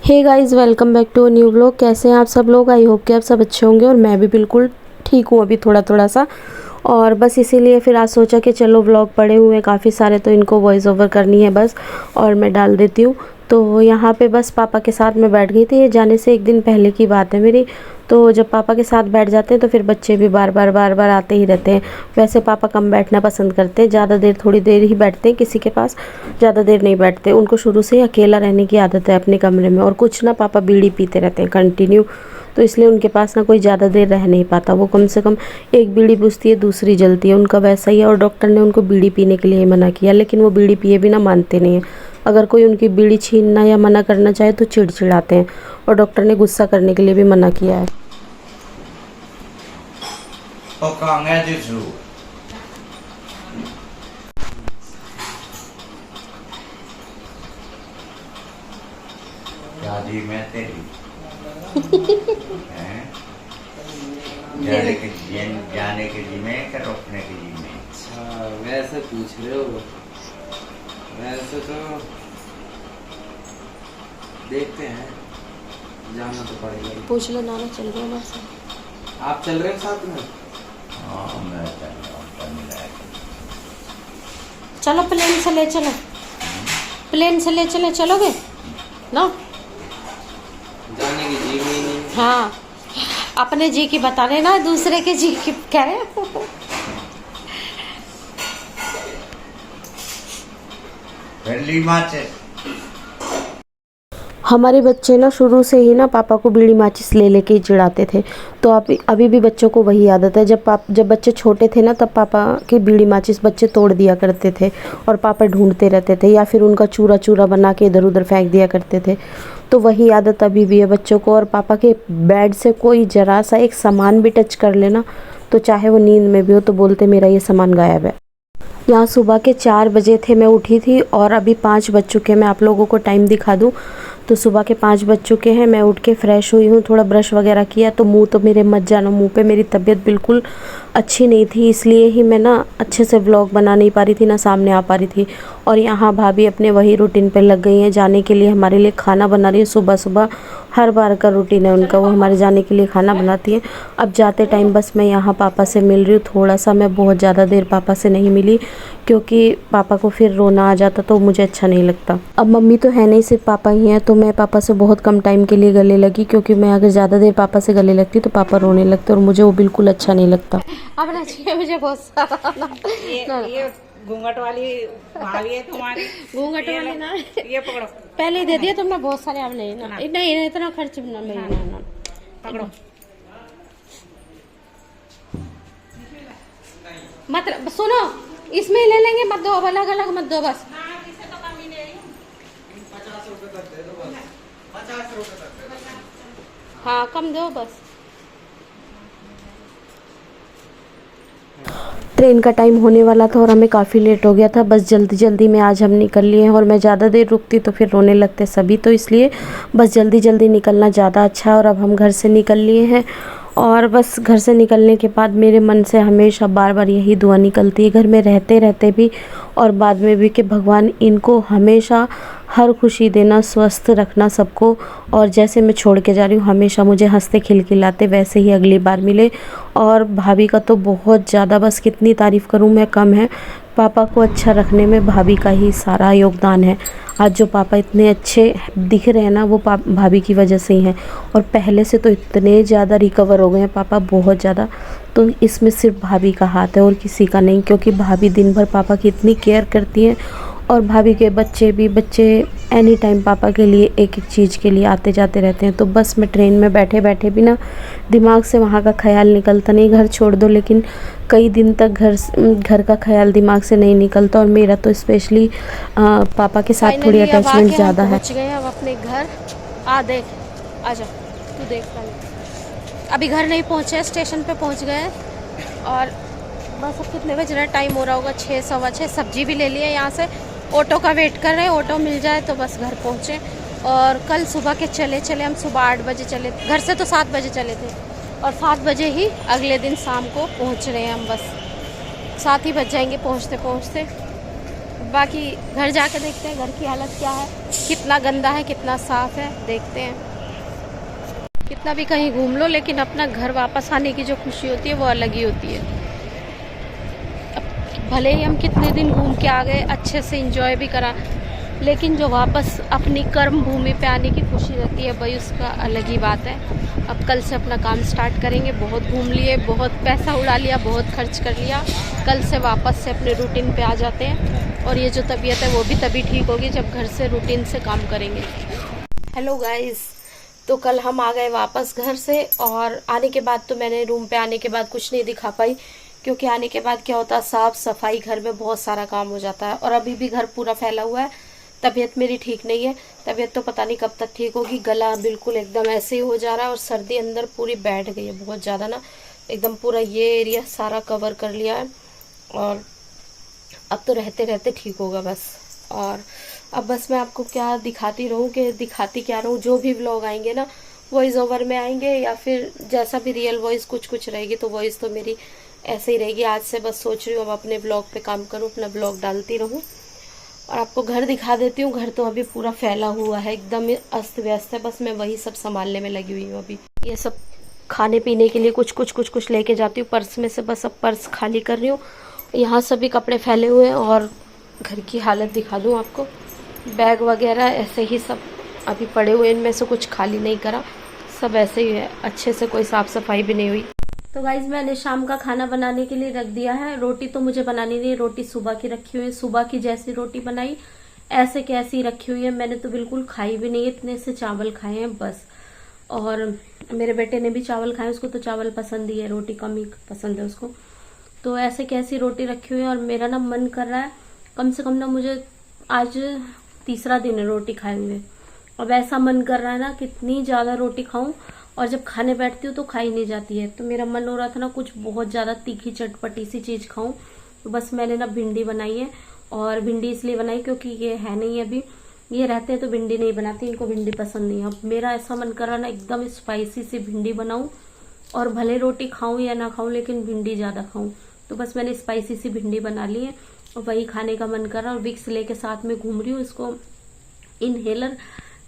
Hey guys, welcome back to a new vlog. कैसे हैं आप सब लोग? आई होप कि आप सब अच्छे होंगे और मैं भी बिल्कुल ठीक हूँ अभी थोड़ा थोड़ा सा। और बस इसीलिए फिर आज सोचा कि चलो व्लॉग पड़े हुए हैं काफ़ी सारे, तो इनको वॉइस ओवर करनी है बस और मैं डाल देती हूँ। तो यहाँ पे बस पापा के साथ मैं बैठ गई थी। ये जाने से एक दिन पहले की बात है मेरी। तो जब पापा के साथ बैठ जाते हैं तो फिर बच्चे भी बार बार आते ही रहते हैं। वैसे पापा कम बैठना पसंद करते हैं, ज़्यादा देर थोड़ी देर ही बैठते हैं किसी के पास, ज़्यादा देर नहीं बैठते। उनको शुरू से ही अकेला रहने की आदत है अपने कमरे में। और कुछ ना पापा बीड़ी पीते रहते हैं कंटिन्यू, तो इसलिए उनके पास ना कोई ज़्यादा देर रह नहीं पाता। वो कम से कम एक बीड़ी बुझती है दूसरी जलती है, उनका वैसा ही है। और डॉक्टर ने उनको बीड़ी पीने के लिए ही मना किया, लेकिन वो बीड़ी पिए बिना मानते नहीं हैं। अगर कोई उनकी बीड़ी छीनना या मना करना चाहे तो चिड़चिड़ाते हैं, और डॉक्टर ने गुस्सा करने के लिए भी मना किया है। दादी मैं तेरी हैं? जाने के जी में क्या रोकने के जी में? अच्छा वैसे पूछ रहे हो? वैसे तो देखते हैं, जाना तो पड़ेगा। पूछ लो नाना, चल रहे हमारे साथ? आप चल रहे हो साथ में? हाँ मैं चल रहा हूँ, चल रहा है। चलो प्लेन से ले चलो, प्लेन से ले चले, चलोगे ना? जाने की जी में ही नहीं। हाँ, अपने जी की बता रहे ना, दूसरे के जी की कह रहे हैं। पहली बात है हमारे बच्चे ना शुरू से ही ना पापा को बीड़ी माचिस ले लेके ही चिढ़ाते थे। तो अभी भी बच्चों को वही आदत है। जब बच्चे छोटे थे ना, तब पापा के बीड़ी माचिस बच्चे तोड़ दिया करते थे और पापा ढूंढते रहते थे, या फिर उनका चूरा चूरा बना के इधर उधर फेंक दिया करते थे। तो वही आदत अभी भी है बच्चों को। और पापा के बेड से कोई जरा सा एक सामान भी टच कर लेना, तो चाहे वो नींद में भी हो, तो बोलते मेरा ये सामान गायब है। यहाँ सुबह के 4 बजे थे, मैं उठी थी और अभी 5 बज चुके हैं। मैं आप लोगों को टाइम दिखा दूँ तो सुबह के 5 बज चुके हैं। मैं उठ के फ्रेश हुई हूँ, थोड़ा ब्रश वगैरह किया। तो मुंह तो मेरे मत जानो, मुंह पे मेरी तबीयत बिल्कुल अच्छी नहीं थी, इसलिए ही मैं ना अच्छे से व्लॉग बना नहीं पा रही थी, ना सामने आ पा रही थी। और यहाँ भाभी अपने वही रूटीन पे लग गई हैं, जाने के लिए हमारे लिए खाना बना रही है। सुबह सुबह हर बार का रूटीन है उनका, वो हमारे जाने के लिए खाना बनाती है। अब जाते टाइम बस मैं यहाँ पापा से मिल रही हूँ थोड़ा सा। मैं बहुत ज़्यादा देर पापा से नहीं मिली, क्योंकि पापा को फिर रोना आ जाता तो मुझे अच्छा नहीं लगता। अब मम्मी तो है नहीं, सिर्फ पापा ही हैं। तो मैं पापा से बहुत कम टाइम के लिए गले लगी, क्योंकि मैं अगर ज़्यादा देर पापा से गले लगती तो पापा रोने लगते, और मुझे वो बिल्कुल अच्छा नहीं लगता। अब ना चाहिए मुझे बहुत सारा ये घूंघट वाली भाभी है तुम्हारी। घूंघट वाली ना, ये पकड़ो, पहले ही दे दिया तुमने बहुत सारे। अब नहीं ना, नहीं इतना खर्च ना, ना पकड़ो। मत सुनो, इसमें ही ले लेंगे, मत दो, अलग अलग मत दो बस। हाँ कम दो बस। ट्रेन का टाइम होने वाला था और हमें काफ़ी लेट हो गया था। बस जल्दी जल्दी में आज हम निकल लिए हैं, और मैं ज़्यादा देर रुकती तो फिर रोने लगते सभी, तो इसलिए बस जल्दी जल्दी निकलना ज़्यादा अच्छा है। और अब हम घर से निकल लिए हैं, और बस घर से निकलने के बाद मेरे मन से हमेशा बार बार यही दुआ निकलती है, घर में रहते रहते भी और बाद में भी, कि भगवान इनको हमेशा हर खुशी देना, स्वस्थ रखना सबको। और जैसे मैं छोड़ के जा रही हूँ, हमेशा मुझे हंसते खिलखिलाते वैसे ही अगली बार मिले। और भाभी का तो बहुत ज़्यादा, बस कितनी तारीफ़ करूँ मैं कम है। पापा को अच्छा रखने में भाभी का ही सारा योगदान है। आज जो पापा इतने अच्छे दिख रहे हैं ना, वो भाभी की वजह से ही हैं। और पहले से तो इतने ज़्यादा रिकवर हो गए हैं पापा, बहुत ज़्यादा। तो इसमें सिर्फ भाभी का हाथ है और किसी का नहीं, क्योंकि भाभी दिन भर पापा की इतनी केयर करती हैं। और भाभी के बच्चे एनी टाइम पापा के लिए एक एक चीज़ के लिए आते जाते रहते हैं। तो बस मैं ट्रेन में बैठे बैठे भी ना, दिमाग से वहाँ का ख्याल निकलता नहीं। घर छोड़ दो, लेकिन कई दिन तक घर का ख्याल दिमाग से नहीं निकलता। और मेरा तो स्पेशली पापा के साथ थोड़ी अटैचमेंट ज़्यादा है। पहुँच गए अब अपने घर। देख, आजा तू देख, अभी घर नहीं पहुँचे, स्टेशन पे पहुँच गए। और बस अब कितने बज रहा है, टाइम हो रहा होगा 6 सवा 6। सब्जी भी ले लिया यहाँ से, ऑटो का वेट कर रहे हैं, ऑटो मिल जाए तो बस घर पहुँचे। और कल सुबह के चले हम सुबह 8 बजे चले, घर से तो 7 बजे चले थे, और 7 बजे ही अगले दिन शाम को पहुँच रहे हैं हम। बस 7 ही बज जाएंगे पहुँचते पहुँचते। अब बाकी घर जाके देखते हैं घर की हालत क्या है, कितना गंदा है कितना साफ़ है, देखते हैं। कितना भी कहीं घूम लो लेकिन अपना घर वापस आने की जो खुशी होती है वो अलग ही होती है। अब भले ही हम कितने दिन घूम के आ गए, अच्छे से एंजॉय भी करा, लेकिन जो वापस अपनी कर्म भूमि पे आने की खुशी रहती है भाई, उसका अलग ही बात है। अब कल से अपना काम स्टार्ट करेंगे। बहुत घूम लिए, बहुत पैसा उड़ा लिया, बहुत खर्च कर लिया। कल से वापस से अपने रूटीन पे आ जाते हैं और ये जो तबीयत है वो भी तभी ठीक होगी जब घर से रूटीन से काम करेंगे। हेलो गाइस, तो कल हम आ गए वापस घर से और आने के बाद तो मैंने रूम पे आने के बाद कुछ नहीं दिखा पाई, क्योंकि आने के बाद क्या होता है साफ सफाई, घर में बहुत सारा काम हो जाता है और अभी भी घर पूरा फैला हुआ है। तबीयत मेरी ठीक नहीं है, तबीयत तो पता नहीं कब तक ठीक होगी। गला बिल्कुल एकदम ऐसे ही हो जा रहा है और सर्दी अंदर पूरी बैठ गई है बहुत ज़्यादा ना, एकदम पूरा ये एरिया सारा कवर कर लिया है और अब तो रहते रहते ठीक होगा बस। और अब बस मैं आपको क्या दिखाती रहूं कि दिखाती क्या रहूं, जो भी व्लॉग आएंगे ना वॉइस ओवर में आएंगे या फिर जैसा भी रियल वॉइस कुछ कुछ रहेगी, तो वॉइस तो मेरी ऐसे ही रहेगी। आज से बस सोच रही हूँ अब अपने ब्लॉग पे काम करूँ, अपना ब्लॉग डालती रहूँ और आपको घर दिखा देती हूँ। घर तो अभी पूरा फैला हुआ है, एकदम अस्त व्यस्त है, बस मैं वही सब संभालने में लगी हुई हूँ अभी। ये सब खाने पीने के लिए कुछ लेके जाती हूँ पर्स में से, बस अब पर्स खाली कर रही हूँ। यहाँ सभी कपड़े फैले हुए हैं और घर की हालत दिखा दूँ आपको, बैग वगैरह ऐसे ही सब अभी पड़े हुए, इनमें से कुछ खाली नहीं करा, सब ऐसे ही है, अच्छे से कोई साफ सफाई भी नहीं हुई। तो गाइज मैंने शाम का खाना बनाने के लिए रख दिया है। रोटी तो मुझे बनानी नहीं, रोटी सुबह की रखी हुई है, सुबह की जैसी रोटी बनाई ऐसे कैसी रखी हुई है, मैंने तो बिल्कुल खाई भी नहीं, इतने से चावल खाए हैं बस। और मेरे बेटे ने भी चावल खाए, उसको तो चावल पसंद ही है, रोटी कम ही पसंद है उसको। तो ऐसे कैसी रोटी रखी हुई है और मेरा ना मन कर रहा है कम से कम ना, मुझे आज तीसरा दिन है रोटी खाए हुए, अब ऐसा मन कर रहा है ना कितनी ज़्यादा रोटी खाऊं, और जब खाने बैठती हूँ तो खाई नहीं जाती है। तो मेरा मन हो रहा था ना कुछ बहुत ज़्यादा तीखी चटपटी सी चीज़ खाऊं, तो बस मैंने ना भिंडी बनाई है। और भिंडी इसलिए बनाई क्योंकि ये है नहीं अभी, ये रहते हैं तो भिंडी नहीं बनाती, इनको भिंडी पसंद नहीं है। अब मेरा ऐसा मन कर रहा ना एकदम स्पाइसी सी भिंडी बनाऊं और भले रोटी खाऊं या ना खाऊं लेकिन भिंडी ज़्यादा खाऊं, तो बस मैंने स्पाइसी सी भिंडी बना ली है और वही खाने का मन कर रहा है। और विक्स लेके साथ में घूम रही हूँ, इसको इनहेलर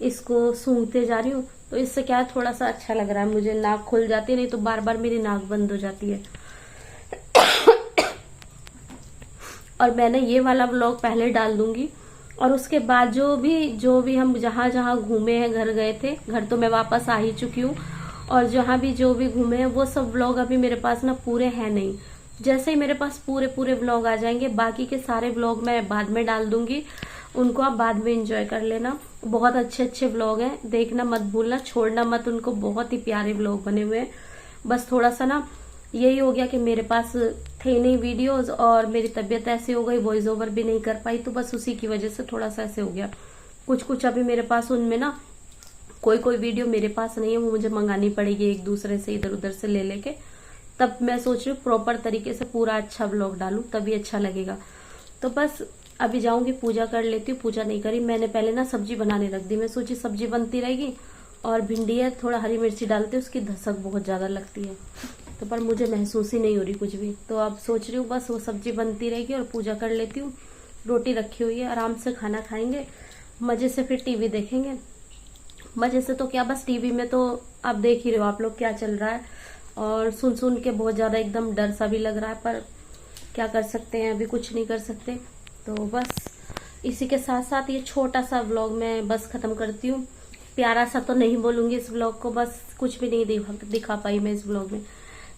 इसको सूंघते जा रही हूँ, तो इससे क्या थोड़ा सा अच्छा लग रहा है मुझे, नाक खुल जाती है, नहीं तो बार बार मेरी नाक बंद हो जाती है। और मैंने ये वाला व्लॉग पहले डाल दूंगी और उसके बाद जो भी हम जहाँ जहाँ घूमे हैं, घर गए थे, घर तो मैं वापस आ ही चुकी हूँ, और जहाँ भी जो भी घूमे हैं वो सब व्लॉग अभी मेरे पास ना पूरे हैं नहीं। जैसे ही मेरे पास पूरे व्लॉग आ जाएंगे, बाकी के सारे व्लॉग मैं बाद में डाल दूंगी, उनको आप बाद में एंजॉय कर लेना। बहुत अच्छे व्लॉग हैं, देखना मत भूलना, छोड़ना मत उनको, बहुत ही प्यारे व्लॉग बने हुए हैं। बस थोड़ा सा ना यही हो गया कि मेरे पास थे नहीं वीडियोस और मेरी तबीयत ऐसी हो गई, वॉइस ओवर भी नहीं कर पाई, तो बस उसी की वजह से थोड़ा सा ऐसे हो गया। कुछ अभी मेरे पास उनमें ना कोई वीडियो मेरे पास नहीं है, वो मुझे मंगानी पड़ेगी एक दूसरे से इधर उधर से ले लेके, तब मैं सोच रही हूँ प्रॉपर तरीके से पूरा अच्छा व्लॉग डालूं, तभी अच्छा लगेगा। तो बस अभी जाऊंगी पूजा कर लेती हूँ। पूजा नहीं करी मैंने, पहले ना सब्जी बनाने रख दी, मैं सोची सब्जी बनती रहेगी और भिंडी है, थोड़ा हरी मिर्ची डालती हूँ, उसकी धसक बहुत ज्यादा लगती है, तो पर मुझे महसूस ही नहीं हो रही कुछ भी। तो अब सोच रही हूँ बस वो सब्जी बनती रहेगी और पूजा कर लेती हूँ। रोटी रखी हुई है, आराम से खाना खाएंगे, मजे से फिर टीवी देखेंगे। मजे से तो क्या, बस टीवी में तो आप देख ही रहे हो आप लोग क्या चल रहा है, और सुन के बहुत ज्यादा एकदम डर सा भी लग रहा है, पर क्या कर सकते हैं, अभी कुछ नहीं कर सकते। तो बस इसी के साथ साथ ये छोटा सा व्लॉग मैं बस खत्म करती हूँ। प्यारा सा तो नहीं बोलूंगी इस व्लॉग को, बस कुछ भी नहीं दिखा पाई मैं इस व्लॉग में,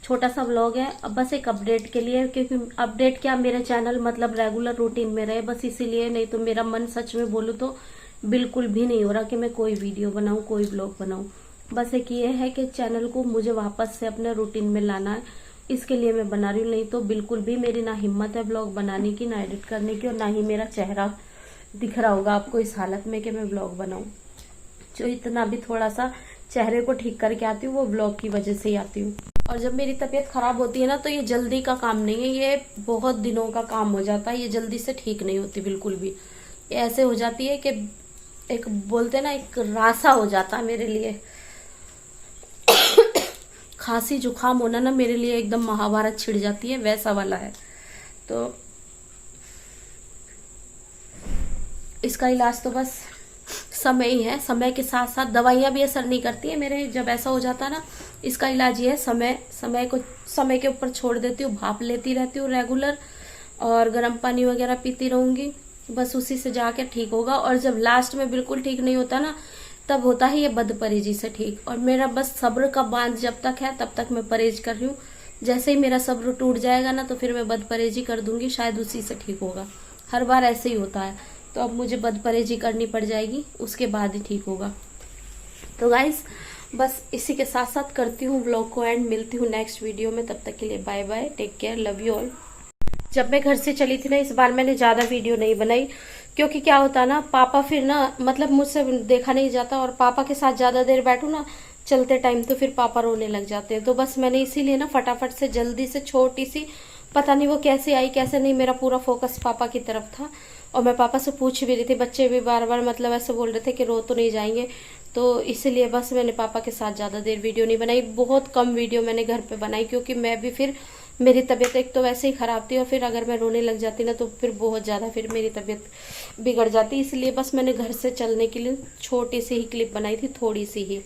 छोटा सा व्लॉग है। अब बस एक अपडेट के लिए, क्योंकि अपडेट क्या, मेरा चैनल मतलब रेगुलर रूटीन में रहे, बस इसीलिए, नहीं तो मेरा मन सच में बोलूँ तो बिल्कुल भी नहीं हो रहा कि मैं कोई वीडियो बनाऊं, कोई व्लॉग बनाऊं। बस एक ये है कि चैनल को मुझे वापस से अपने रूटीन में लाना है, इसके लिए मैं बना रही हूँ, नहीं तो बिल्कुल भी मेरी ना हिम्मत है व्लॉग बनाने की, ना एडिट करने की, और ना ही मेरा चेहरा दिख रहा होगा आपको इस हालत में कि मैं व्लॉग बनाऊं। जो इतना भी थोड़ा सा चेहरे को ठीक करके आती हूँ वो व्लॉग की वजह से ही आती हूँ। और जब मेरी तबीयत खराब होती है ना, तो ये जल्दी का काम नहीं है, ये बहुत दिनों का काम हो जाता है, ये जल्दी से ठीक नहीं होती बिल्कुल भी। ये ऐसे हो जाती है कि एक बोलते ना, एक रासा हो जाता है मेरे लिए। खांसी जुकाम होना ना मेरे लिए एकदम महाभारत छिड़ जाती है, वैसा वाला है। तो इसका इलाज तो बस समय ही है। समय के साथ साथ दवाइयाँ भी असर नहीं करती है मेरे, जब ऐसा हो जाता है ना, इसका इलाज ये है समय के ऊपर छोड़ देती हूँ, भाप लेती रहती हूँ रेगुलर, और गर्म पानी वगैरह पीती रहूंगी, बस उसी से जाके ठीक होगा। और जब लास्ट में बिल्कुल ठीक नहीं होता ना, तब होता है ये बदपरहेजी से ठीक। और मेरा बस सब्र का बांध जब तक है तब तक मैं परहेज कर रही हूँ। जैसे ही मेरा सब्र टूट जाएगा ना, तो फिर मैं बदपरहेजी कर दूंगी, शायद उसी से ठीक होगा। हर बार ऐसे ही होता है, तो अब मुझे बदपरहेजी करनी पड़ जाएगी, उसके बाद ही ठीक होगा। तो गाइस, बस इसी के साथ साथ करती हूँ व्लॉग को एंड, मिलती हूँ नेक्स्ट वीडियो में। तब तक के लिए bye bye, take care, love you all. जब मैं घर से चली थी ना, इस बार मैंने ज्यादा वीडियो नहीं बनाई, क्योंकि क्या होता ना, पापा फिर ना, मतलब मुझसे देखा नहीं जाता, और पापा के साथ ज्यादा देर बैठू ना चलते टाइम, तो फिर पापा रोने लग जाते हैं। तो बस मैंने इसीलिए ना फटाफट से जल्दी से छोटी सी, पता नहीं वो कैसे आई कैसे नहीं, मेरा पूरा फोकस पापा की तरफ था। और मैं पापा से पूछ भी रही थी, बच्चे भी बार बार मतलब ऐसे बोल रहे थे कि रो तो नहीं जाएंगे, तो इसलिए बस मैंने पापा के साथ ज़्यादा देर वीडियो नहीं बनाई। बहुत कम वीडियो मैंने घर पे बनाई, क्योंकि मैं भी फिर, मेरी तबीयत एक तो वैसे ही ख़राब थी, और फिर अगर मैं रोने लग जाती ना, तो फिर बहुत ज़्यादा फिर मेरी तबीयत बिगड़ जाती। इसलिए बस मैंने घर से चलने के लिए छोटी सी ही क्लिप बनाई थी, थोड़ी सी ही।